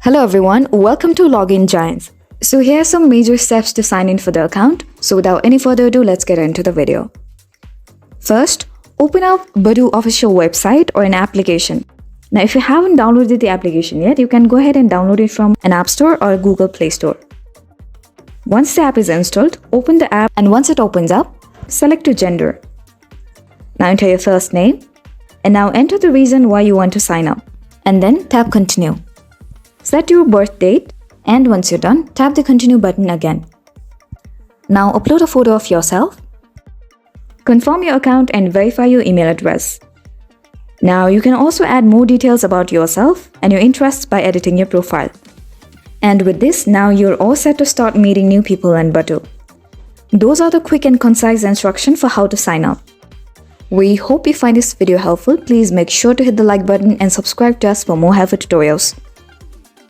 Hello everyone, welcome to Login Giants. So here are some major steps to sign in for the account. So without any further ado, let's get into the video. First, open up Badoo official website or an application. Now if you haven't downloaded the application yet, you can go ahead and download it from an App Store or Google Play Store. Once the app is installed, open the app, and once it opens up, select your gender. Now enter your first name, and now enter the reason why you want to sign up, and then tap continue. Set your birth date, and once you're done, tap the continue button again. Now upload a photo of yourself. Confirm your account and verify your email address. Now you can also add more details about yourself and your interests by editing your profile. And with this, now you're all set to start meeting new people in Badoo. Those are the quick and concise instructions for how to sign up. We hope you find this video helpful. Please make sure to hit the like button and subscribe to us for more helpful tutorials.